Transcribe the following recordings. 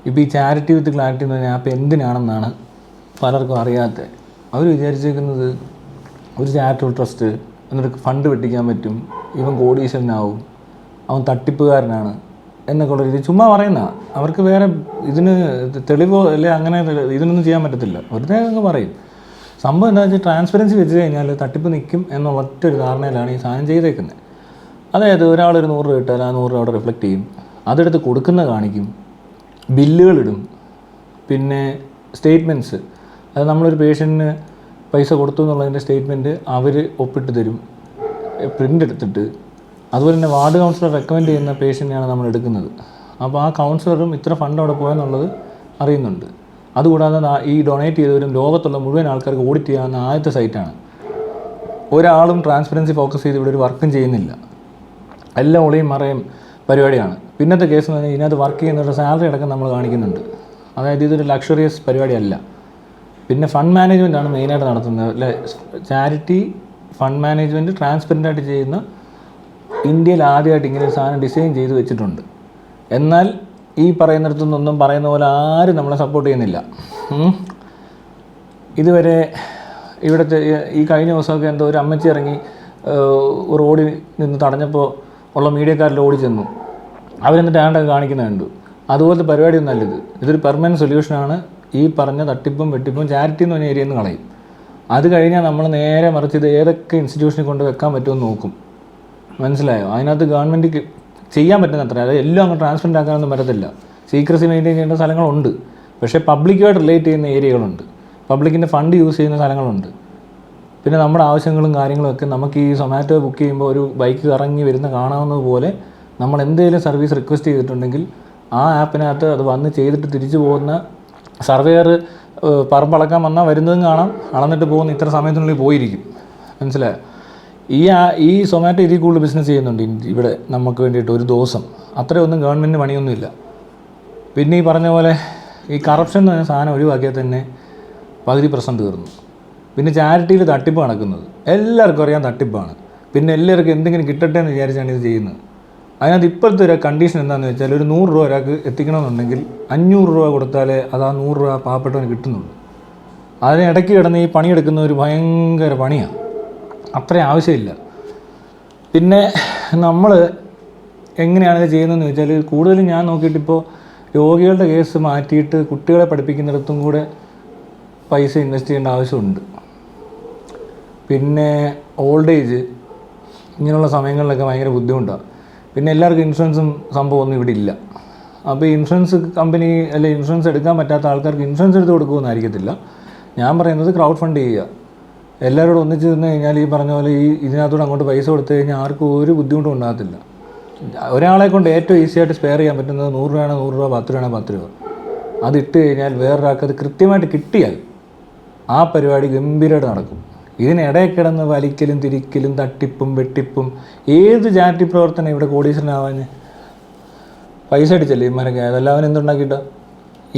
ഇപ്പോൾ ഈ ചാരിറ്റി വിത്ത് ക്ലാരിറ്റി എന്ന് പറഞ്ഞാൽ ആപ്പ് എന്തിനാണെന്നാണ് പലർക്കും അറിയാത്തത്. അവർ വിചാരിച്ചേക്കുന്നത് ഒരു ചാരിറ്റബിൾ ട്രസ്റ്റ് എന്നിട്ട് ഫണ്ട് വെട്ടിക്കാൻ പറ്റും, ഇവൻ കോടീശ്വരനാവും, അവൻ തട്ടിപ്പുകാരനാണ് എന്നൊക്കെ ഉള്ള രീതി ചുമ്മാ പറയുന്നതാണ്. അവർക്ക് വേറെ ഇതിന് തെളിവോ അല്ലെ അങ്ങനെ ഇതിനൊന്നും ചെയ്യാൻ പറ്റത്തില്ല, വെറുതെ അങ്ങ് പറയും. സംഭവം എന്താ വെച്ചാൽ ട്രാൻസ്പെറൻസി വെച്ച് കഴിഞ്ഞാൽ തട്ടിപ്പ് നിൽക്കും എന്നുള്ള ഒറ്റൊരു ധാരണയിലാണ് ഈ സാധനം ചെയ്തേക്കുന്നത്. അതായത് ഒരാളൊരു 100 രൂപ ഇട്ടാൽ ആ 100 രൂപ അവിടെ റിഫ്ലക്റ്റ് ചെയ്യും, അതെടുത്ത് കൊടുക്കുന്ന കാണിക്കും, ബില്ലുകളിടും, പിന്നെ സ്റ്റേറ്റ്മെൻറ്റ്സ്, അത് നമ്മളൊരു പേഷ്യൻറ്റിന് പൈസ കൊടുത്തു എന്നുള്ളതിൻ്റെ സ്റ്റേറ്റ്മെൻറ്റ് അവർ ഒപ്പിട്ട് തരും, പ്രിൻ്റ് എടുത്തിട്ട്. അതുപോലെ തന്നെ വാർഡ് കൗൺസിലർ റെക്കമെൻഡ് ചെയ്യുന്ന പേഷ്യൻ്റിനെയാണ് നമ്മൾ എടുക്കുന്നത്. അപ്പോൾ ആ കൗൺസിലറും ഇത്ര ഫണ്ട് അവിടെ പോയെന്നുള്ളത് അറിയുന്നുണ്ട്. അതുകൂടാതെ ഈ ഡൊണേറ്റ് ചെയ്തവരും ലോകത്തുള്ള മുഴുവൻ ആൾക്കാർക്ക് ഓഡിറ്റ് ചെയ്യാവുന്ന ആദ്യത്തെ സൈറ്റാണ്. ഒരാളും ട്രാൻസ്പെറൻസി ഫോക്കസ് ചെയ്ത് ഇവിടെ ഒരു വർക്കും ചെയ്യുന്നില്ല, എല്ലാം ഒളിയും മറയും പരിപാടിയാണ്. പിന്നത്തെ കേസ് എന്ന് പറഞ്ഞാൽ ഇതിനകത്ത് വർക്ക് ചെയ്യുന്നവരുടെ സാലറി അടക്കം നമ്മൾ കാണിക്കുന്നുണ്ട്. അതായത് ഇതൊരു ലക്ഷറിയസ് പരിപാടിയല്ല. പിന്നെ ഫണ്ട് മാനേജ്മെൻറ്റാണ് മെയിനായിട്ട് നടത്തുന്നത്. അല്ലെ, ചാരിറ്റി ഫണ്ട് മാനേജ്മെൻറ്റ് ട്രാൻസ്പെറൻ്റായിട്ട് ചെയ്യുന്ന ഇന്ത്യയിൽ ആദ്യമായിട്ട് ഇങ്ങനെ ഒരു സാധനം ഡിസൈൻ ചെയ്ത് വെച്ചിട്ടുണ്ട്. എന്നാൽ ഈ പറയുന്നിടത്തുനിന്നൊന്നും പറയുന്ന പോലെ ആരും നമ്മളെ സപ്പോർട്ട് ചെയ്യുന്നില്ല. ഇതുവരെ ഇവിടുത്തെ ഈ കഴിഞ്ഞ ദിവസമൊക്കെ എന്തോ ഒരു അമ്മച്ചി ഇറങ്ങി റോഡിൽ നിന്ന് തടഞ്ഞപ്പോൾ ഉള്ള മീഡിയക്കാരിൽ ഓടി ചെന്നു, അവരെന്നിട്ട് ആണ്ടൊക്കെ കാണിക്കുന്നത് കണ്ടു. അതുപോലത്തെ പരിപാടിയൊന്നും അല്ല ഇത്. ഇതൊരു പെർമനൻറ്റ് സൊല്യൂഷനാണ്. ഈ പറഞ്ഞ തട്ടിപ്പും വെട്ടിപ്പും ചാരിറ്റി എന്ന് പറഞ്ഞ ഏരിയയിൽ നിന്ന് കളയും. അത് കഴിഞ്ഞാൽ നമ്മൾ നേരെ മറിച്ച് ഇത് ഏതൊക്കെ ഇൻസ്റ്റിറ്റ്യൂഷനിൽ കൊണ്ട് വെക്കാൻ പറ്റുമെന്ന് നോക്കും. മനസ്സിലായോ? അതിനകത്ത് ഗവൺമെൻറ് ചെയ്യാൻ പറ്റുന്ന അത്ര, അതായത് എല്ലാം അങ്ങ് ട്രാൻസ്പെറൻ്റ് ആക്കാനൊന്നും പറ്റത്തില്ല. സീക്രസി മെയിൻറ്റെയിൻ ചെയ്യേണ്ട സ്ഥലങ്ങളുണ്ട്, പക്ഷേ പബ്ലിക്കുമായിട്ട് റിലേറ്റ് ചെയ്യുന്ന ഏരിയകളുണ്ട്, പബ്ലിക്കിൻ്റെ ഫണ്ട് യൂസ് ചെയ്യുന്ന സ്ഥലങ്ങളുണ്ട്. പിന്നെ നമ്മുടെ ആവശ്യങ്ങളും കാര്യങ്ങളൊക്കെ നമുക്ക് ഈ സൊമാറ്റോ ബുക്ക് ചെയ്യുമ്പോൾ ഒരു ബൈക്ക് ഇറങ്ങി വരുന്ന കാണാവുന്നത് പോലെ നമ്മൾ എന്തെങ്കിലും സർവീസ് റിക്വസ്റ്റ് ചെയ്തിട്ടുണ്ടെങ്കിൽ ആ ആപ്പിനകത്ത് അത് വന്ന് ചെയ്തിട്ട് തിരിച്ചു പോകുന്ന സർവേയർ പറമ്പളക്കാൻ വന്നാൽ വരുന്നതും കാണാം, അളന്നിട്ട് പോകുന്ന ഇത്ര സമയത്തിനുള്ളിൽ പോയിരിക്കും. മനസ്സിലായോ? ഈ സൊമാറ്റോ ഇതിൽ കൂടുതൽ ബിസിനസ് ചെയ്യുന്നുണ്ട് ഇവിടെ നമുക്ക് വേണ്ടിയിട്ട് ഒരു ദിവസം. അത്രയൊന്നും ഗവൺമെൻറ്റിന് പണിയൊന്നുമില്ല. പിന്നെ ഈ പറഞ്ഞ പോലെ ഈ കറപ്ഷൻ എന്ന് പറഞ്ഞ സാധനം ഒഴിവാക്കിയാൽ തന്നെ പകുതി പ്രശ്നം തീർന്നു. പിന്നെ ചാരിറ്റിയിൽ തട്ടിപ്പ് നടക്കുന്നത് എല്ലാവർക്കും അറിയാൻ തട്ടിപ്പാണ്. പിന്നെ എല്ലാവർക്കും എന്തെങ്കിലും കിട്ടട്ടെ എന്ന് വിചാരിച്ചാണ് ഇത് ചെയ്യുന്നത്. അതിനകത്ത് ഇപ്പോഴത്തെ ഒരു കണ്ടീഷൻ എന്താണെന്ന് വെച്ചാൽ ഒരു 100 രൂപ ഒരാൾക്ക് എത്തിക്കണമെന്നുണ്ടെങ്കിൽ 500 രൂപ കൊടുത്താലേ അത് ആ 100 രൂപ പാവപ്പെട്ടവന് കിട്ടുന്നുള്ളൂ. അതിനിടയ്ക്ക് കിടന്ന് ഈ പണിയെടുക്കുന്ന ഒരു ഭയങ്കര പണിയാണ്, അത്രയും ആവശ്യമില്ല. പിന്നെ നമ്മൾ എങ്ങനെയാണ് ഇത് ചെയ്യുന്നതെന്ന് വെച്ചാൽ കൂടുതലും ഞാൻ നോക്കിയിട്ടിപ്പോൾ രോഗികളുടെ കേസ് മാറ്റിയിട്ട് കുട്ടികളെ പഠിപ്പിക്കുന്നിടത്തും കൂടെ പൈസ ഇൻവെസ്റ്റ് ചെയ്യേണ്ട ആവശ്യമുണ്ട്. പിന്നെ ഓൾഡ് ഏജ് ഇങ്ങനെയുള്ള സമയങ്ങളിലൊക്കെ ഭയങ്കര ബുദ്ധിമുട്ടാണ്. പിന്നെ എല്ലാവർക്കും ഇൻഷുറൻസും സംഭവമൊന്നും ഇവിടെ ഇല്ല. അപ്പോൾ ഈ ഇൻഷുറൻസ് കമ്പനി അല്ലെ ഇൻഷുറൻസ് എടുക്കാൻ പറ്റാത്ത ആൾക്കാർക്ക് ഇൻഷുറൻസ് എടുത്ത് കൊടുക്കുമെന്നായിരിക്കത്തില്ല. ഞാൻ പറയുന്നത് ക്രൗഡ് ഫണ്ട് ചെയ്യുക. എല്ലാവരോടും ഒന്നിച്ച് നിന്ന് കഴിഞ്ഞാൽ ഈ പറഞ്ഞ പോലെ ഇതിനകത്തൂടെ അങ്ങോട്ട് പൈസ കൊടുത്തു കഴിഞ്ഞാൽ ആർക്കും ഒരു ബുദ്ധിമുട്ടും ഉണ്ടാകത്തില്ല. ഒരാളെ കൊണ്ട് ഏറ്റവും ഈസിയായിട്ട് സ്പെയർ ചെയ്യാൻ പറ്റുന്നത് 100 രൂപയാണ് 100 രൂപ, 10 രൂപയാണ് 10 രൂപ. അതിട്ട് കഴിഞ്ഞാൽ വേറൊരാൾക്ക് അത് കൃത്യമായിട്ട് കിട്ടിയാൽ ആ പരിപാടി ഗംഭീരമായിട്ട് നടക്കും. ഇതിനിടയിൽ കിടന്ന് വലിക്കലും തിരിക്കലും തട്ടിപ്പും വെട്ടിപ്പും ഏത് ചാരിറ്റി പ്രവർത്തനം ഇവിടെ കോടീശ്വരനാവാൻ പൈസ അടിച്ചല്ലേ ഇമാരൊക്കെ, അതെല്ലാവരും എന്തുണ്ടാക്കിയിട്ടോ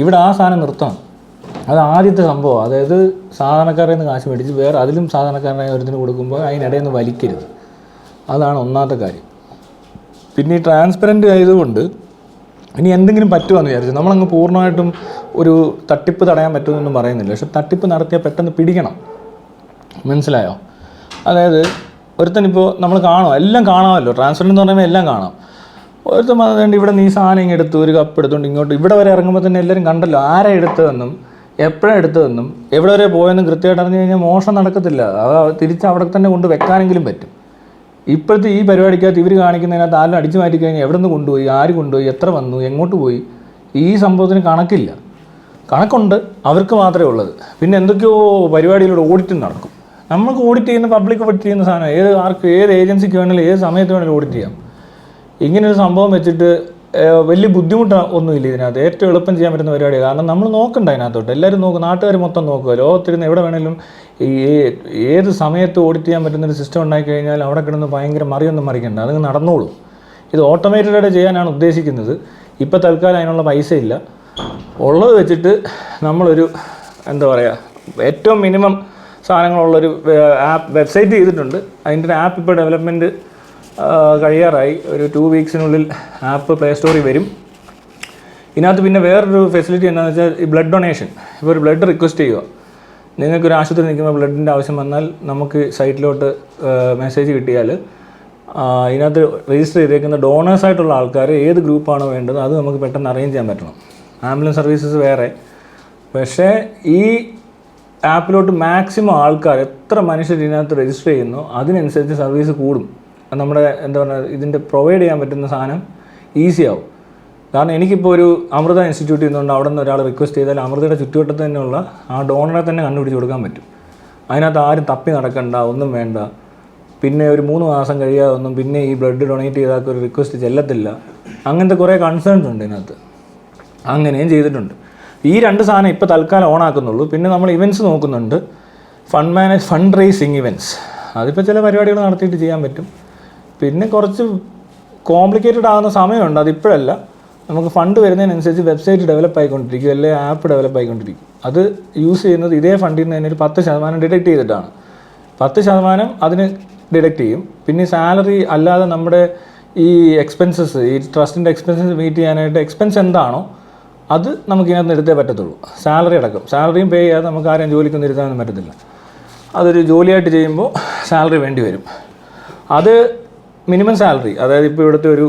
ഇവിടെ ആ സാധനം നിർത്തണം. അത് ആദ്യത്തെ സംഭവം. അതായത് സാധാരണക്കാരിൽ നിന്ന് കാശ് മേടിച്ച് വേറെ അതിലും സാധാരണക്കാരനായ ഒരുത്തിന് കൊടുക്കുമ്പോൾ അതിനിടയിൽ നിന്ന് വലിക്കരുത്. അതാണ് ഒന്നാമത്തെ കാര്യം. പിന്നെ ഈ ട്രാൻസ്പെറൻറ്റ് ആയതുകൊണ്ട് ഇനി എന്തെങ്കിലും പറ്റുമെന്ന് വിചാരിച്ചു നമ്മളങ്ങ് പൂർണ്ണമായിട്ടും ഒരു തട്ടിപ്പ് തടയാൻ പറ്റുമെന്നൊന്നും പറയുന്നില്ല. പക്ഷെ തട്ടിപ്പ് നടത്തിയാൽ പെട്ടെന്ന് പിടിക്കണം. മനസ്സിലായോ? അതായത് ഒരുത്തനിപ്പോൾ നമ്മൾ കാണും, എല്ലാം കാണാമല്ലോ. ട്രാൻസ്പെറൻറ്റ് എന്ന് പറയുമ്പോൾ എല്ലാം കാണാം. ഒരുത്തൻ വന്നിട്ട് ഇവിടെ നീ സാധനം ഇങ്ങ് എടുത്തു, ഒരു കപ്പ് എടുത്തുകൊണ്ട് ഇങ്ങോട്ട് ഇവിടെ വരെ ഇറങ്ങുമ്പോൾ തന്നെ എല്ലാവരും കണ്ടല്ലോ ആരാ എടുത്തതെന്നും എപ്പോഴാണ് എടുത്തതെന്നും എവിടെ വരെ പോയെന്നും കൃത്യമായിട്ട് അറിഞ്ഞു കഴിഞ്ഞാൽ മോഷണം നടക്കത്തില്ല. അത് തിരിച്ച് അവിടെ തന്നെ കൊണ്ട് വെക്കാനെങ്കിലും പറ്റും. ഇപ്പോഴത്തെ ഈ പരിപാടിക്കകത്ത് ഇവർ കാണിക്കുന്നതിനകത്ത് ആരും അടിച്ചു മാറ്റി കഴിഞ്ഞാൽ എവിടെ നിന്ന് കൊണ്ടുപോയി, ആര് കൊണ്ടുപോയി, എത്ര വന്നു, എങ്ങോട്ട് പോയി, ഈ സംഭവത്തിന് കണക്കില്ല. കണക്കുണ്ട്, അവർക്ക് മാത്രമേ ഉള്ളത്. പിന്നെ എന്തൊക്കെയോ പരിപാടിയിലൂടെ ഓഡിറ്റും നടക്കും. നമുക്ക് ഓഡിറ്റ് ചെയ്യുന്ന പബ്ലിക് ഓഡിറ്റ് ചെയ്യുന്ന സാധനം ആർക്ക് ഏത് ഏജൻസിക്ക് വേണമെങ്കിലും ഏത് സമയത്ത് വേണമെങ്കിലും ഓഡിറ്റ് ചെയ്യാം. ഇങ്ങനൊരു സംഭവം വെച്ചിട്ട് വലിയ ബുദ്ധിമുട്ട് ഒന്നുമില്ല ഇതിനകത്ത്. ഏറ്റവും എളുപ്പം ചെയ്യാൻ പറ്റുന്ന പരിപാടിയാണ്. കാരണം നമ്മൾ നോക്കണ്ട അതിനകത്തോട്ട്, എല്ലാവരും നോക്കും, നാട്ടുകാർ മൊത്തം നോക്കുക. ലോകത്തിരുന്ന് എവിടെ വേണമെങ്കിലും ഏത് സമയത്ത് ഓഡിറ്റ് ചെയ്യാൻ പറ്റുന്നൊരു സിസ്റ്റം ഉണ്ടാക്കി കഴിഞ്ഞാൽ അവിടെ കിടന്ന് ഭയങ്കര മറിയൊന്നും മറിക്കണ്ട, അതങ്ങ് നടന്നോളൂ. ഇത് ഓട്ടോമേറ്റഡായിട്ട് ചെയ്യാനാണ് ഉദ്ദേശിക്കുന്നത്. ഇപ്പോൾ തൽക്കാലം അതിനുള്ള പൈസ ഇല്ല. ഉള്ളത് വെച്ചിട്ട് നമ്മളൊരു എന്താ പറയുക, ഏറ്റവും മിനിമം സാധനങ്ങളുള്ളൊരു വെബ്സൈറ്റ് ചെയ്തിട്ടുണ്ട്. അതിൻ്റെ ഒരു ആപ്പ് ഇപ്പോൾ ഡെവലപ്മെൻറ്റ് കഴിയാറായി. ഒരു 2 വീക്സിനുള്ളിൽ ആപ്പ് പ്ലേ സ്റ്റോറിൽ വരും. ഇതിനകത്ത് പിന്നെ വേറൊരു ഫെസിലിറ്റി എന്താണെന്ന് വെച്ചാൽ ഈ ബ്ലഡ് ഡൊണേഷൻ. ഇപ്പോൾ ഒരു ബ്ലഡ് റിക്വസ്റ്റ് ചെയ്യുക, നിങ്ങൾക്കൊരു ആശുപത്രി നിൽക്കുമ്പോൾ ബ്ലഡിൻ്റെ ആവശ്യം വന്നാൽ നമുക്ക് സൈറ്റിലോട്ട് മെസ്സേജ് കിട്ടിയാൽ ഇതിനകത്ത് രജിസ്റ്റർ ചെയ്തേക്കുന്ന ഡോണേഴ്സായിട്ടുള്ള ആൾക്കാർ ഏത് ഗ്രൂപ്പാണോ വേണ്ടത് അത് നമുക്ക് പെട്ടെന്ന് അറേഞ്ച് ചെയ്യാൻ പറ്റണം. ആംബുലൻസ് സർവീസസ് വേറെ. പക്ഷേ ഈ ആപ്പിലോട്ട് മാക്സിമം ആൾക്കാർ എത്ര മനുഷ്യർ ഇതിനകത്ത് രജിസ്റ്റർ ചെയ്യുന്നു അതിനനുസരിച്ച് സർവീസ് കൂടും. നമ്മുടെ എന്താ പറയുക, ഇതിൻ്റെ പ്രൊവൈഡ് ചെയ്യാൻ പറ്റുന്ന സാധനം ഈസി ആവും. കാരണം എനിക്കിപ്പോൾ ഒരു അമൃത ഇൻസ്റ്റിറ്റ്യൂട്ട് ചെയ്യുന്നതുകൊണ്ട് അവിടെ നിന്ന് ഒരാൾ റിക്വസ്റ്റ് ചെയ്താൽ അമൃതയുടെ ചുറ്റുവട്ടത്ത് തന്നെയുള്ള ആ ഡോണറെ തന്നെ കണ്ടുപിടിച്ച് കൊടുക്കാൻ പറ്റും. അതിനകത്ത് ആരും തപ്പി നടക്കണ്ട, ഒന്നും വേണ്ട. പിന്നെ ഒരു 3 മാസം കഴിയാതെ ഒന്നും പിന്നെ ഈ ബ്ലഡ് ഡൊണേറ്റ് ചെയ്താൽ ഒരു റിക്വസ്റ്റ് ചെല്ലത്തില്ല. അങ്ങനത്തെ കുറേ കൺസേൺസ് ഉണ്ട് ഇതിനകത്ത്. അങ്ങനെയും ചെയ്തിട്ടുണ്ട്. ഈ 2 സാധനം ഇപ്പോൾ തൽക്കാലം ഓണാക്കുന്നുള്ളൂ. പിന്നെ നമ്മൾ ഇവൻറ്റ്സ് നോക്കുന്നുണ്ട്, ഫണ്ട് റേസിങ് ഇവൻറ്റ്സ്. അതിപ്പോൾ ചില പരിപാടികൾ നടത്തിയിട്ട് ചെയ്യാൻ പറ്റും. പിന്നെ കുറച്ച് കോംപ്ലിക്കേറ്റഡ് ആകുന്ന സമയമുണ്ട്, അതിപ്പോഴല്ല. നമുക്ക് ഫണ്ട് വരുന്നതിനനുസരിച്ച് വെബ്സൈറ്റ് ഡെവലപ്പ് ആയിക്കൊണ്ടിരിക്കും, അല്ലെങ്കിൽ ആപ്പ് ഡെവലപ്പ് ആയിക്കൊണ്ടിരിക്കും. അത് യൂസ് ചെയ്യുന്നത് ഇതേ ഫണ്ടിൽ നിന്ന് തന്നെ ഒരു 10% ഡിഡക്റ്റ് ചെയ്തിട്ടാണ്. 10% അതിന് ഡിഡക്റ്റ് ചെയ്യും. പിന്നെ സാലറി അല്ലാതെ നമ്മുടെ ഈ എക്സ്പെൻസസ്, ഈ ട്രസ്റ്റിൻ്റെ എക്സ്പെൻസസ് മീറ്റ് ചെയ്യാനായിട്ട് എക്സ്പെൻസ് എന്താണോ അത് നമുക്കിതിനകത്ത് എടുത്തേ പറ്റത്തുള്ളൂ. സാലറി അടക്കം. സാലറിയും പേ ചെയ്യാതെ നമുക്ക് ആരെയും ജോലിക്കൊന്നും ഇരുത്താനൊന്നും പറ്റത്തില്ല. അതൊരു ജോലിയായിട്ട് ചെയ്യുമ്പോൾ സാലറി വേണ്ടി വരും. അത് മിനിമം സാലറി, അതായത് ഇപ്പോൾ ഇവിടുത്തെ ഒരു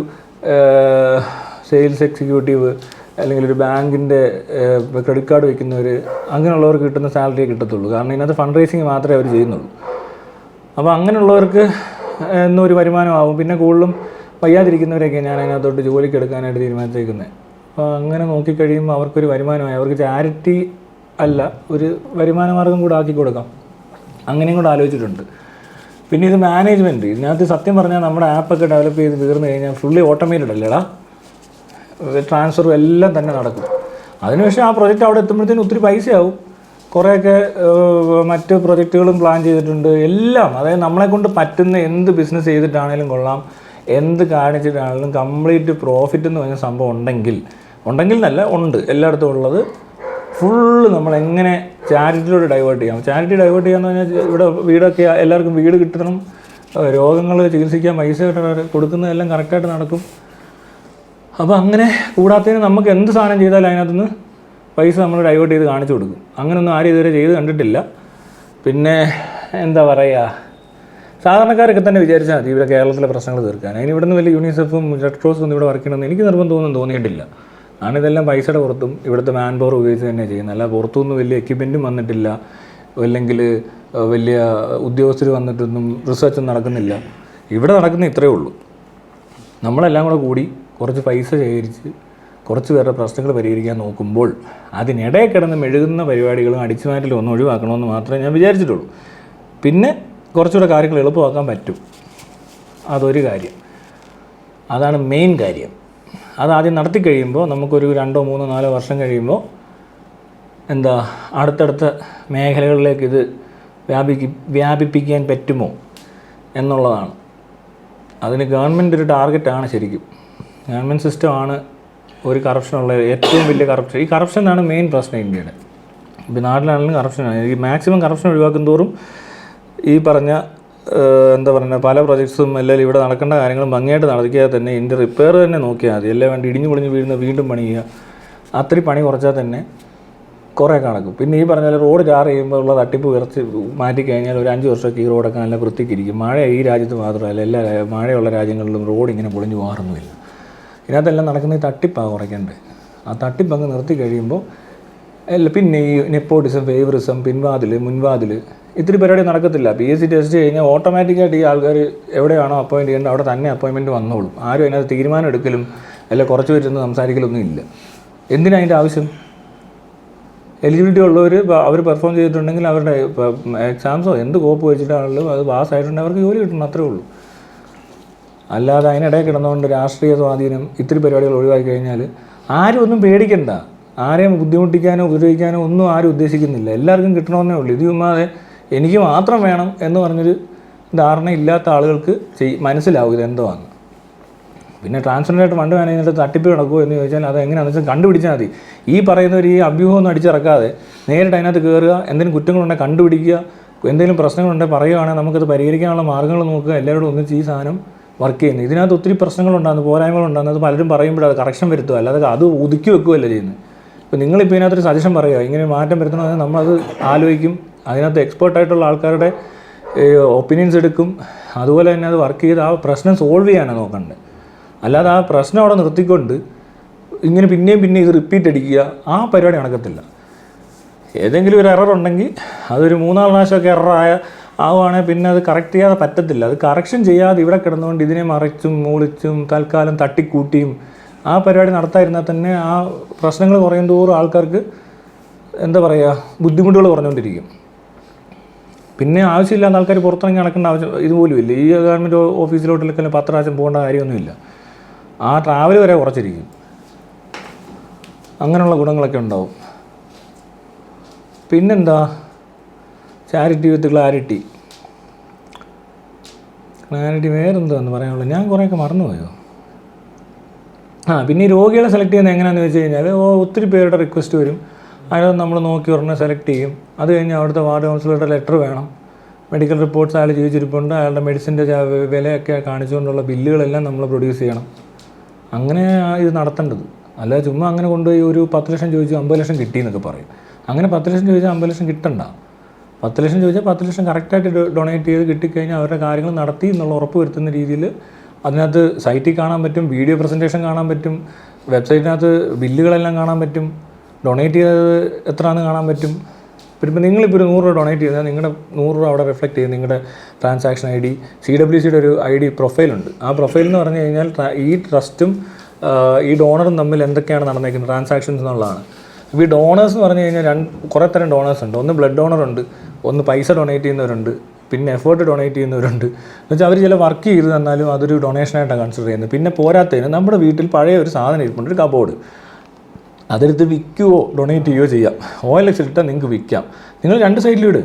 സെയിൽസ് എക്സിക്യൂട്ടീവ് അല്ലെങ്കിൽ ഒരു ബാങ്കിൻ്റെ ക്രെഡിറ്റ് കാർഡ് വയ്ക്കുന്നവർ, അങ്ങനെയുള്ളവർക്ക് കിട്ടുന്ന സാലറിയെ കിട്ടത്തുള്ളൂ. കാരണം ഇതിനകത്ത് ഫണ്ട് റേസിങ് മാത്രമേ അവർ ചെയ്യുന്നുള്ളൂ. അപ്പോൾ അങ്ങനെയുള്ളവർക്ക് എന്നൊരു വരുമാനമാകും. പിന്നെ കൂടുതലും വയ്യാതിരിക്കുന്നവരെയൊക്കെ ഞാൻ അതിനകത്തോട്ട് ജോലിക്ക് എടുക്കാനായിട്ട് തീരുമാനിച്ചേക്കുന്നത്. അപ്പോൾ അങ്ങനെ നോക്കിക്കഴിയുമ്പോൾ അവർക്കൊരു വരുമാനമായി, അവർക്ക് ചാരിറ്റി അല്ല, ഒരു വരുമാന മാർഗം കൂടെ ആക്കി കൊടുക്കാം. അങ്ങനെയും കൂടെ ആലോചിച്ചിട്ടുണ്ട്. പിന്നെ ഇത് മാനേജ്മെൻറ്റ്, ഇതിനകത്ത് സത്യം പറഞ്ഞാൽ നമ്മുടെ ആപ്പൊക്കെ ഡെവലപ്പ് ചെയ്ത് തീർന്നു കഴിഞ്ഞാൽ ഫുള്ളി ഓട്ടോമേറ്റഡ് അല്ലേടാ. ട്രാൻസ്ഫറും എല്ലാം തന്നെ നടക്കും. അതിനുശേഷം ആ പ്രൊജക്റ്റ് അവിടെ എത്തുമ്പോഴത്തേനും ഒത്തിരി പൈസയാവും. കുറേയൊക്കെ മറ്റ് പ്രൊജക്റ്റുകളും പ്ലാൻ ചെയ്തിട്ടുണ്ട്. എല്ലാം, അതായത് നമ്മളെക്കൊണ്ട് പറ്റുന്ന എന്ത് ബിസിനസ് ചെയ്തിട്ടാണെങ്കിലും കൊള്ളാം, എന്ത് കാണിച്ചിട്ടാണെങ്കിലും കംപ്ലീറ്റ് പ്രോഫിറ്റ് എന്ന് പറഞ്ഞ സംഭവം ഉണ്ടെങ്കിൽ എന്നല്ല, ഉണ്ട്, എല്ലായിടത്തും ഉള്ളത്. ഫുള്ള് നമ്മളെങ്ങനെ ചാരിറ്റിയിലൂടെ ഡൈവേർട്ട് ചെയ്യാം. ചാരിറ്റി ഡൈവേർട്ട് ചെയ്യാന്ന് പറഞ്ഞാൽ ഇവിടെ വീടൊക്കെ എല്ലാവർക്കും വീട് കിട്ടണം, രോഗങ്ങൾ ചികിത്സിക്കാൻ പൈസ കൊടുക്കുന്നതെല്ലാം കറക്റ്റായിട്ട് നടക്കും. അപ്പോൾ അങ്ങനെ കൂടാത്തതിന് നമുക്ക് എന്ത് സാധനം ചെയ്താലും അതിനകത്തുനിന്ന് പൈസ നമ്മൾ ഡൈവേർട്ട് ചെയ്ത് കാണിച്ചു കൊടുക്കും. അങ്ങനെയൊന്നും ആരും ഇതുവരെ ചെയ്ത് കണ്ടിട്ടില്ല. പിന്നെ എന്താ പറയുക, സാധാരണക്കാരൊക്കെ തന്നെ വിചാരിച്ചാൽ മതി ഇവിടെ കേരളത്തിലെ പ്രശ്നങ്ങൾ തീർക്കാൻ. അതിന് ഇവിടെ നിന്ന് വലിയ യൂണിസെഫും റെഡ് ക്രോസും ഒന്നും ഇവിടെ വർക്ക് ചെയ്യണമെന്ന് എനിക്ക് നിർബന്ധമൊന്നും തോന്നിയിട്ടില്ല. ഞാനിതെല്ലാം പൈസയുടെ പുറത്തും ഇവിടുത്തെ മാൻ പവർ ഉപയോഗിച്ച് തന്നെ ചെയ്യുന്നത്. അല്ല പുറത്തുനിന്ന് വലിയ എക്യുപ്മെൻറ്റും വന്നിട്ടില്ല, അല്ലെങ്കിൽ വലിയ ഉദ്യോഗസ്ഥർ വന്നിട്ടൊന്നും റിസർച്ചും നടക്കുന്നില്ല. ഇവിടെ നടക്കുന്ന ഇത്രയേ ഉള്ളൂ. നമ്മളെല്ലാം കൂടി കുറച്ച് പൈസ ശേഖരിച്ച് കുറച്ച് പേരുടെ പ്രശ്നങ്ങൾ പരിഹരിക്കാൻ നോക്കുമ്പോൾ അതിനിടയിൽ കിടന്ന് മെഴുകുന്ന പരിപാടികളും അടിച്ചുമാറ്റലും ഒന്നും ഒഴിവാക്കണമെന്ന് മാത്രമേ ഞാൻ വിചാരിച്ചിട്ടുള്ളൂ. പിന്നെ കുറച്ചുകൂടെ കാര്യങ്ങൾ എളുപ്പമാക്കാൻ പറ്റും, അതൊരു കാര്യം. അതാണ് മെയിൻ കാര്യം. അതാദ്യം നടത്തി കഴിയുമ്പോൾ നമുക്കൊരു 2, 3, 4 വർഷം കഴിയുമ്പോൾ അടുത്തടുത്ത മേഖലകളിലേക്ക് ഇത് വ്യാപിപ്പിക്കാൻ പറ്റുമോ എന്നുള്ളതാണ്. അതിന് ഗവൺമെൻറ് ഒരു ടാർഗറ്റാണ്. ശരിക്കും ഗവൺമെൻറ് സിസ്റ്റമാണ് ഒരു കറപ്ഷനുള്ള ഏറ്റവും വലിയ കറപ്ഷൻ. ഈ കറപ്ഷനാണ് മെയിൻ പ്രശ്നം ഇന്ത്യയുടെ. ഇപ്പോൾ നാട്ടിലാണെങ്കിലും കറപ്ഷനാണ്. ഈ മാക്സിമം കറപ്ഷൻ ഒഴിവാക്കും തോറും ഈ പറഞ്ഞ പല പ്രൊജക്ട്സും എല്ലാം ഇവിടെ നടക്കേണ്ട കാര്യങ്ങളും ഭംഗിയായിട്ട് നടത്തിയാൽ തന്നെ ഇതിൻ്റെ റിപ്പയർ തന്നെ നോക്കിയാൽ മതി. എല്ലാം വേണ്ടി ഇടിഞ്ഞു പൊളിഞ്ഞ് വീഴുന്ന വീണ്ടും പണി ചെയ്യുക, അത്രയും പണി കുറച്ചാൽ തന്നെ കുറേ കണക്കും. പിന്നെ ഈ പറഞ്ഞാൽ റോഡ് ടാർ ചെയ്യുമ്പോൾ ഉള്ള തട്ടിപ്പ് മാറ്റിക്കഴിഞ്ഞാൽ ഒരു 5 വർഷമൊക്കെ ഈ റോഡൊക്കെ നല്ല വൃത്തിക്കിരിക്കും. മഴ ഈ രാജ്യത്ത് മാത്രമല്ല, എല്ലാ മഴയുള്ള രാജ്യങ്ങളിലും റോഡ് ഇങ്ങനെ പൊളിഞ്ഞു പോകാറൊന്നുമില്ല. ഇതിനകത്തെല്ലാം നടക്കുന്ന ഈ തട്ടിപ്പാണ് കുറയ്ക്കേണ്ടത്. ആ തട്ടിപ്പ് അങ്ങ് നിർത്തി കഴിയുമ്പോൾ പിന്നെ ഈ നെപ്പോട്ടിസം, ഫേവറിസം, പിൻവാതിൽ, മുൻവാതിൽ, ഇത്തിരി പരിപാടി നടക്കത്തില്ല. PSC ടെസ്റ്റ് കഴിഞ്ഞാൽ ഓട്ടോമാറ്റിക്കായിട്ട് ഈ ആൾക്കാർ എവിടെയാണോ അപ്പോയിൻറ്റ് ചെയ്യേണ്ടത് അവിടെ തന്നെ അപ്പോയിൻമെൻറ്റ് വന്നോളും. ആരും അതിനകത്ത് തീരുമാനം എടുക്കലും അല്ല കുറച്ച് പേരുന്ന് സംസാരിക്കലൊന്നും ഇല്ല. എന്തിനാ അതിൻ്റെ ആവശ്യം? എലിജിബിലിറ്റി ഉള്ളവർ അവർ പെർഫോം ചെയ്തിട്ടുണ്ടെങ്കിൽ അവരുടെ എക്സാംസോ എന്ത് കോപ്പ് വെച്ചിട്ടാണെങ്കിലും അത് പാസ്സായിട്ടുണ്ടെങ്കിൽ അവർക്ക് ജോലി കിട്ടണം, അത്രേ ഉള്ളൂ. അല്ലാതെ അതിനിടയിൽ കിടന്നുകൊണ്ട് രാഷ്ട്രീയ സ്വാധീനം ഇത്തിരി പരിപാടികൾ ഒഴിവാക്കി കഴിഞ്ഞാൽ ആരും ഒന്നും പേടിക്കണ്ട. ആരെയും ബുദ്ധിമുട്ടിക്കാനോ ഉപദ്രവിക്കാനോ ഒന്നും ആരും ഉദ്ദേശിക്കുന്നില്ല. എല്ലാവർക്കും കിട്ടണമെന്നേ ഉള്ളൂ. ഇത് ചുമ്മാതെ എനിക്ക് മാത്രം വേണം എന്ന് പറഞ്ഞൊരു ധാരണ ഇല്ലാത്ത ആളുകൾക്ക് മനസ്സിലാവും ഇതെന്തോ ആണ്. പിന്നെ ട്രാൻസ്ജെൻഡറായിട്ട് ഫണ്ട് മാനേജ്മെൻറ്റ് തട്ടിപ്പ് നടക്കുമോ എന്ന് ചോദിച്ചാൽ അത് എങ്ങനെയാണെന്ന് വെച്ചാൽ കണ്ടുപിടിച്ചാൽ മതി. ഈ പറയുന്നവർ ഈ അഭ്യൂഹമൊന്നും അടിച്ചിറക്കാതെ നേരിട്ട് അതിനകത്ത് കയറുക, എന്തെങ്കിലും കുറ്റങ്ങളുണ്ടെങ്കിൽ കണ്ടുപിടിക്കുക, എന്തെങ്കിലും പ്രശ്നങ്ങളുണ്ടെങ്കിൽ പറയുകയാണെങ്കിൽ നമുക്കത് പരിഹരിക്കാനുള്ള മാർഗ്ഗങ്ങൾ നോക്കുക, എല്ലാവരോടും ഒന്നിച്ച് ഈ സാധനം വർക്ക് ചെയ്യുന്നത്. ഇതിനകത്ത് ഒത്തിരി പ്രശ്നങ്ങളുണ്ടാകുന്നു, പോരായ്മകളുണ്ടാകുന്നത് പലരും പറയുമ്പോഴത് അത് കറക്ഷൻ വരുത്തുക, അല്ലാതെ അത് ഒതുക്കി വെക്കുകയല്ല ചെയ്യുന്നത്. ഇപ്പോൾ നിങ്ങളിപ്പോൾ ഇതിനകത്തൊരു സജഷൻ പറയുക, ഇങ്ങനെ മാറ്റം വരുത്തണമെന്ന് നമ്മളത് ആലോചിക്കും, അതിനകത്ത് എക്സ്പേർട്ടായിട്ടുള്ള ആൾക്കാരുടെ ഒപ്പീനിയൻസ് എടുക്കും, അതുപോലെ തന്നെ അത് വർക്ക് ചെയ്ത് ആ പ്രശ്നം സോൾവ് ചെയ്യാനാണ് നോക്കേണ്ടത്. അല്ലാതെ ആ പ്രശ്നം അവിടെ നിർത്തിക്കൊണ്ട് ഇങ്ങനെ പിന്നെയും ഇത് റിപ്പീറ്റ് അടിക്കുക, ആ പരിപാടി നടക്കത്തില്ല. ഏതെങ്കിലും ഒരു എറർ ഉണ്ടെങ്കിൽ അതൊരു 3-4 പ്രാവശ്യമൊക്കെ ആവുകയാണെങ്കിൽ പിന്നെ അത് കറക്റ്റ് ചെയ്യാതെ പറ്റത്തില്ല. അത് കറക്ഷൻ ചെയ്യാതെ ഇവിടെ കിടന്നുകൊണ്ട് ഇതിനെ മറിച്ചും മൂളിച്ചും തൽക്കാലം തട്ടിക്കൂട്ടിയും ആ പരിപാടി നടത്താതിരുന്നാൽ തന്നെ ആ പ്രശ്നങ്ങൾ കുറയും തോറും ആൾക്കാർക്ക് എന്താ പറയുക, ബുദ്ധിമുട്ടുകൾ കുറഞ്ഞുകൊണ്ടിരിക്കും. പിന്നെ ആവശ്യമില്ലാത്ത ആൾക്കാർ പുറത്തിറങ്ങി നടക്കേണ്ട ആവശ്യം ഇതുപോലും ഇല്ല. ഈ ഗവൺമെൻറ് ഓഫീസിലോട്ടിലൊക്കെ 10 പ്രാവശ്യം പോകേണ്ട കാര്യമൊന്നുമില്ല. ആ ട്രാവൽ വരെ കുറച്ചിരിക്കും. അങ്ങനെയുള്ള ഗുണങ്ങളൊക്കെ ഉണ്ടാവും. പിന്നെന്താ, ചാരിറ്റി വിത്ത് ക്ലാരിറ്റി വേറെന്താന്ന് പറയാനുള്ളത്, ഞാൻ കുറേയൊക്കെ മറന്നുപോയോ. പിന്നെ ഈ രോഗികളെ സെലക്ട് ചെയ്യുന്നത് എങ്ങനെയാണെന്ന് വെച്ച് കഴിഞ്ഞാൽ ഒത്തിരി പേരുടെ റിക്വസ്റ്റ് വരും, അതിനകത്ത് നമ്മൾ നോക്കി ഒരെണ്ണം സെലക്ട് ചെയ്യും. അത് കഴിഞ്ഞ് അവിടുത്തെ വാർഡ് കൗൺസിലറുടെ ലെറ്റർ വേണം, മെഡിക്കൽ റിപ്പോർട്ട്സ് അയാൾ ജീവിച്ചിരിപ്പുണ്ട്, അയാളുടെ മെഡിസിൻ്റെ വിലയൊക്കെ കാണിച്ചുകൊണ്ടുള്ള ബില്ലുകളെല്ലാം നമ്മൾ പ്രൊഡ്യൂസ് ചെയ്യണം. അങ്ങനെ ഇത് നടത്തേണ്ടത്. അല്ലാതെ ചുമ്മാ അങ്ങനെ കൊണ്ടുപോയി ഒരു 10 ലക്ഷം ചോദിച്ചു 50 ലക്ഷം കിട്ടി എന്നൊക്കെ പറയും. അങ്ങനെ 10 ലക്ഷം ചോദിച്ചാൽ 50 ലക്ഷം കിട്ടണ്ട. 10 ലക്ഷം ചോദിച്ചാൽ 10 ലക്ഷം കറക്റ്റായിട്ട് ഡൊണേറ്റ് ചെയ്ത് കിട്ടിക്കഴിഞ്ഞാൽ അവരുടെ കാര്യങ്ങൾ നടത്തി എന്നുള്ള ഉറപ്പ് വരുത്തുന്ന രീതിയിൽ അതിനകത്ത് സൈറ്റിൽ കാണാൻ പറ്റും, വീഡിയോ പ്രസൻറ്റേഷൻ കാണാൻ പറ്റും, വെബ്സൈറ്റിനകത്ത് ബില്ലുകളെല്ലാം കാണാൻ പറ്റും, ഡൊണേറ്റ് ചെയ്തത് എത്രയാണെന്ന് കാണാൻ പറ്റും. പിന്നെ നിങ്ങളിപ്പോൾ ഒരു 100 രൂപ ഡൊണേറ്റ് ചെയ്താൽ നിങ്ങളുടെ 100 രൂപ അവിടെ റിഫ്ലക്റ്റ് ചെയ്യും. നിങ്ങളുടെ ട്രാൻസാക്ഷൻ ID, CWCയുടെ ഒരു ID പ്രൊഫൈലുണ്ട്. ആ പ്രൊഫൈൽ എന്ന് പറഞ്ഞു കഴിഞ്ഞാൽ ഈ ട്രസ്റ്റും ഈ ഡോണറും തമ്മിൽ എന്തൊക്കെയാണ് നടന്നേക്കുന്നത് ട്രാൻസാക്ഷൻസ് എന്നുള്ളതാണ്. ഇപ്പോൾ ഈ ഡോണേഴ്സ് എന്ന് പറഞ്ഞു കഴിഞ്ഞാൽ കുറേ തരം ഡോണേഴ്സ് ഉണ്ട്. ഒന്ന് ബ്ലഡ് ഡോണറുണ്ട്, ഒന്ന് പൈസ ഡൊണേറ്റ് ചെയ്യുന്നവരുണ്ട്, പിന്നെ എഫേർട്ട് ഡൊണേറ്റ് ചെയ്യുന്നവരുണ്ട്. എന്നുവെച്ചാൽ അവർ ചില വർക്ക് ചെയ്ത് തന്നാലും അതൊരു ഡൊണേഷനായിട്ടാണ് കൺസിഡർ ചെയ്യുന്നത്. പിന്നെ പോരാത്തതിന് നമ്മുടെ വീട്ടിൽ പഴയ ഒരു സാധനം ഇരിപ്പുണ്ട്, ഒരു കബോർഡ്, അതെടുത്ത് വിൽക്കുകയോ ഡൊണേറ്റ് ചെയ്യുകയോ ചെയ്യാം. OLX ഇട്ടാൽ നിങ്ങൾക്ക് വിൽക്കാം. നിങ്ങൾ 2 സൈഡിലും ഇട്.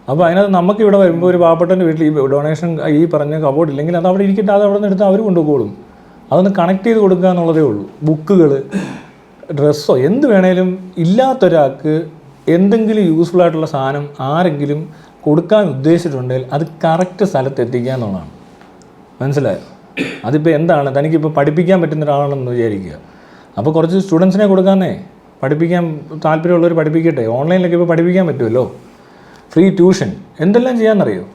അപ്പോൾ അതിനകത്ത് നമുക്ക് ഇവിടെ വരുമ്പോൾ ഒരു പാവപ്പെട്ടൻ്റെ വീട്ടിൽ ഈ ഡൊണേഷൻ ഈ പറഞ്ഞ കബോർഡ് ഇല്ലെങ്കിൽ അത് അവിടെ ഇരിക്കട്ടെ, അത് അവിടെ നിന്ന് എടുത്ത് അവർ കൊണ്ടുപോകും. അതൊന്ന് കണക്ട് ചെയ്ത് കൊടുക്കുക എന്നുള്ളതേ ഉള്ളൂ. ബുക്കുകൾ, ഡ്രസ്സോ എന്ത് വേണേലും ഇല്ലാത്തൊരാൾക്ക് എന്തെങ്കിലും യൂസ്ഫുൾ ആയിട്ടുള്ള സാധനം ആരെങ്കിലും കൊടുക്കാൻ ഉദ്ദേശിച്ചിട്ടുണ്ടെങ്കിൽ അത് കറക്റ്റ് സ്ഥലത്ത് എത്തിക്കുക എന്നുള്ളതാണ്. മനസ്സിലായോ? അതിപ്പോൾ എന്താണ്, തനിക്കിപ്പോൾ പഠിപ്പിക്കാൻ പറ്റുന്ന ഒരാളാണെന്ന് വിചാരിക്കുക. അപ്പോൾ കുറച്ച് സ്റ്റുഡൻസിനെ കൊടുക്കാമെന്നേ, പഠിപ്പിക്കാൻ താല്പര്യമുള്ളവർ പഠിപ്പിക്കട്ടെ. ഓൺലൈനിലൊക്കെ ഇപ്പോൾ പഠിപ്പിക്കാൻ പറ്റുമല്ലോ, ഫ്രീ ട്യൂഷൻ, എന്തെല്ലാം ചെയ്യാമെന്നറിയോ?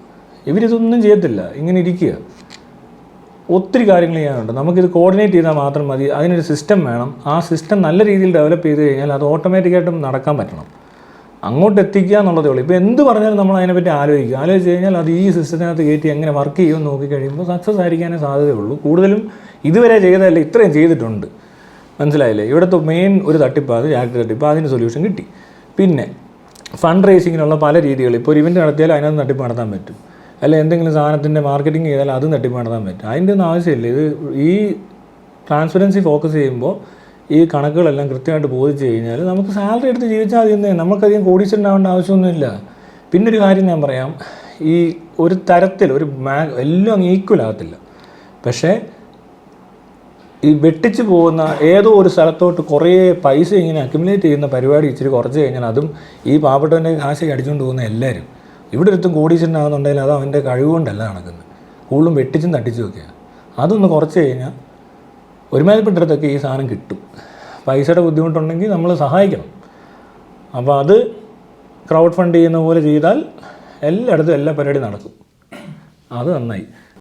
ഇവരിതൊന്നും ചെയ്യത്തില്ല, ഇങ്ങനെ ഇരിക്കുക. ഒത്തിരി കാര്യങ്ങൾ ചെയ്യാനുണ്ട്. നമുക്കിത് കോർഡിനേറ്റ് ചെയ്താൽ മാത്രം മതി. അതിനൊരു സിസ്റ്റം വേണം. ആ സിസ്റ്റം നല്ല രീതിയിൽ ഡെവലപ്പ് ചെയ്ത് കഴിഞ്ഞാൽ അത് ഓട്ടോമാറ്റിക്കായിട്ടും നടക്കാൻ പറ്റണം. അങ്ങോട്ട് എത്തിക്കുക എന്നുള്ളതേ ഉള്ളൂ. ഇപ്പോൾ എന്ത് പറഞ്ഞാലും നമ്മൾ അതിനെപ്പറ്റി ആലോചിച്ച് കഴിഞ്ഞാൽ അത് ഈ സിസ്റ്റത്തിനകത്ത് കയറ്റി എങ്ങനെ വർക്ക് ചെയ്യുമെന്ന് നോക്കിക്കഴിയുമ്പോൾ സക്സസ് ആയിരിക്കാനേ സാധ്യതയുള്ളൂ. കൂടുതലും ഇതുവരെ ചെയ്തതല്ല, ഇത്രയും ചെയ്തിട്ടുണ്ട്. മനസ്സിലായില്ലേ? ഇവിടുത്തെ മെയിൻ ഒരു തട്ടിപ്പാണ് ചാരിറ്റി തട്ടിപ്പ്. അതിന് സൊല്യൂഷൻ കിട്ടി. പിന്നെ ഫണ്ട് റേസിങ്ങിനുള്ള പല രീതികൾ. ഇപ്പോൾ ഒരു ഇവൻറ്റ് നടത്തിയാൽ അതിനകത്ത് തട്ടിപ്പ് നടത്താൻ പറ്റും, അല്ല എന്തെങ്കിലും സാധനത്തിൻ്റെ മാർക്കറ്റിംഗ് ചെയ്താൽ അതും തട്ടിപ്പ് നടത്താൻ പറ്റും. അതിൻ്റെ ഒന്നും ആവശ്യമില്ല. ഇത് ഈ ട്രാൻസ്പെറൻസി ഫോക്കസ് ചെയ്യുമ്പോൾ ഈ കണക്കുകളെല്ലാം കൃത്യമായിട്ട് ബോധിച്ച് കഴിഞ്ഞാൽ നമുക്ക് സാലറി എടുത്ത് ജീവിച്ചാൽ മതി എന്നേ. നമുക്കധികം കോടീശ്വരനാവേണ്ട ആവശ്യമൊന്നുമില്ല. പിന്നൊരു കാര്യം ഞാൻ പറയാം, ഈ ഒരു തരത്തിൽ എല്ലാം ഈക്വൽ ആകത്തില്ല. പക്ഷേ ഈ വെട്ടിച്ച് പോകുന്ന ഏതോ ഒരു സ്ഥലത്തോട്ട് കുറേ പൈസ ഇങ്ങനെ അക്യുമുലേറ്റ് ചെയ്യുന്ന പരിപാടി ഇച്ചിരി കുറച്ച് കഴിഞ്ഞാൽ അതും ഈ പാവപ്പെട്ടവൻ്റെ കാശ് അടിച്ചുകൊണ്ട് പോകുന്ന എല്ലാവരും ഇവിടെ ഒരുത്തും കോടീശ്വരനാകുന്നുണ്ടെങ്കിൽ അത് അവൻ്റെ കഴിവുകൊണ്ടല്ല നടക്കുന്നത്, കൂടുതലും വെട്ടിച്ചും തട്ടിച്ചും ഒക്കെയാണ്. അതൊന്ന് കുറച്ച് കഴിഞ്ഞാൽ ഒരുമാതിരിപ്പെട്ടിടത്തൊക്കെ ഈ സാധനം കിട്ടും. പൈസയുടെ ബുദ്ധിമുട്ടുണ്ടെങ്കിൽ നമ്മൾ സഹായിക്കണം. അപ്പോൾ അത് ക്രൗഡ് ഫണ്ട് ചെയ്യുന്ന പോലെ ചെയ്താൽ എല്ലായിടത്തും എല്ലാ പരിപാടിയും നടക്കും. അത് നന്നായി.